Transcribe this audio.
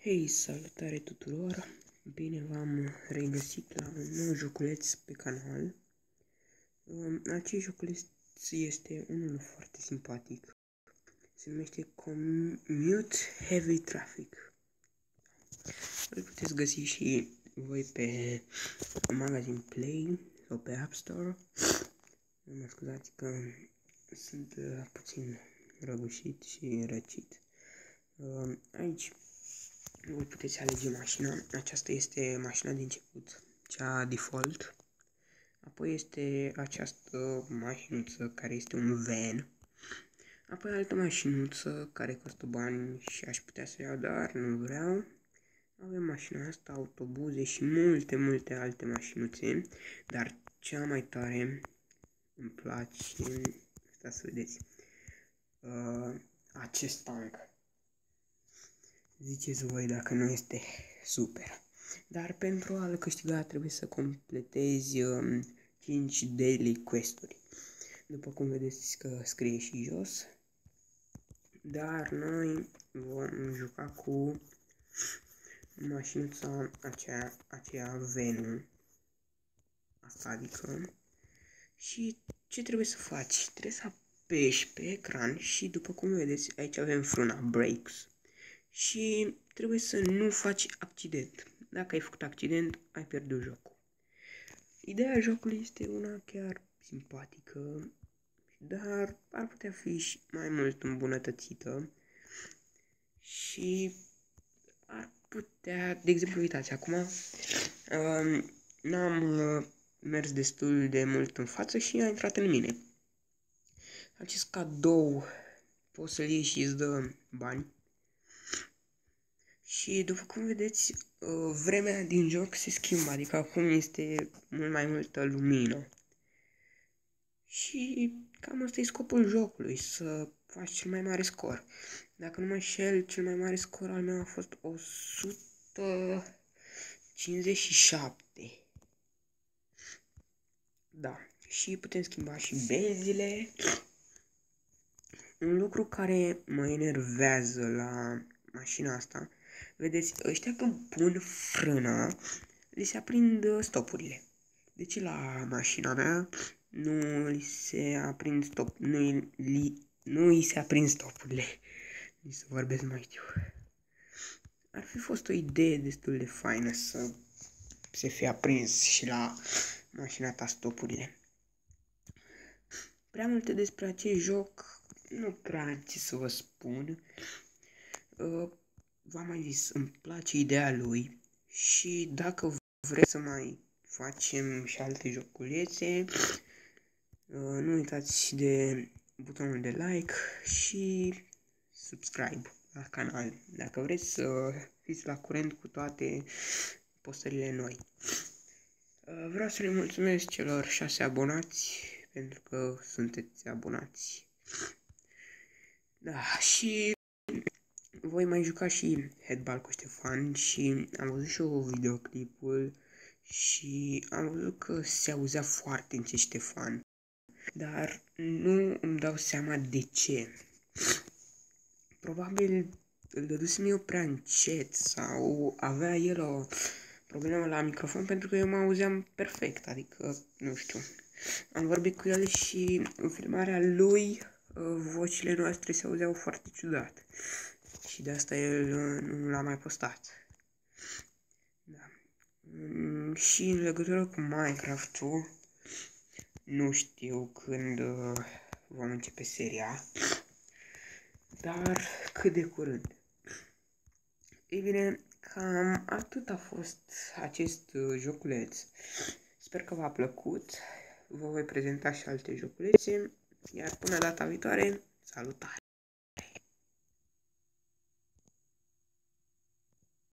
Hei, salutare tuturor! Bine v-am regăsit la un nou joculeț pe canal. Acest joculeț este unul foarte simpatic. Se numește Commute Heavy Traffic. Îl puteți găsi și voi pe Magazine Play sau pe App Store. Mă scuzați că sunt puțin răgușit și răcit. Aici voi puteți alege mașina. Aceasta este mașina de început, cea default. Apoi este această mașinuță care este un van. Apoi altă mașinuță care costă bani și aș putea să iau, dar nu vreau. Avem mașina asta, autobuze și multe alte mașinuțe. Dar cea mai tare îmi place, să vedeți, acest tank. Ziceți voi dacă nu este super. Dar pentru a-l câștiga trebuie să completezi 5 daily quest-uri. După cum vedeți că scrie și jos. Dar noi vom juca cu mașinuța aceea Venu. Asta adică. Și ce trebuie să faci? Trebuie să apeși pe ecran și după cum vedeți aici avem frâna Brakes. Și trebuie să nu faci accident. Dacă ai făcut accident, ai pierdut jocul. Ideea jocului este una chiar simpatică, dar ar putea fi și mai mult îmbunătățită. Și ar putea, de exemplu, uitați, acum n-am mers destul de mult în față și a intrat în mine. Acest cadou poți să-l iei și îți dă bani. Și după cum vedeți, vremea din joc se schimbă, adică acum este mult mai multă lumină. Și cam asta e scopul jocului, să faci cel mai mare scor. Dacă nu mă înșel, cel mai mare scor al meu a fost 157. Da, și putem schimba și benzile. Un lucru care mă enervează la mașina asta, vedeți, ăștia când pun frână, li se aprind stopurile. Deci la mașina mea nu li se aprind nu îi se aprind stopurile. Nici să vorbesc mai știu. Ar fi fost o idee destul de faină să se fie aprins și la mașina ta stopurile. Prea multe despre acest joc nu prea am ce să vă spun. V-am mai zis, îmi place ideea lui și dacă vreți să mai facem și alte joculețe, nu uitați de butonul de like și subscribe la canal, dacă vreți să fiți la curent cu toate postările noi. Vreau să le mulțumesc celor 6 abonați, pentru că sunteți abonați. Da, și voi mai juca și Headball cu Ștefan și am văzut și eu videoclipul și am văzut că se auzea foarte încet Ștefan, dar nu îmi dau seama de ce. Probabil îl dădusem eu prea încet sau avea el o problemă la microfon, pentru că eu mă auzeam perfect, adică nu știu. Am vorbit cu el și în filmarea lui vocile noastre se auzeau foarte ciudat. Și de asta el nu l-a mai postat. Da. Și în legătură cu Minecraft-ul, nu știu când vom începe seria, dar cât de curând. Ei bine, cam atât a fost acest joculeț. Sper că v-a plăcut. Vă voi prezenta și alte joculețe. Iar până data viitoare, salutare!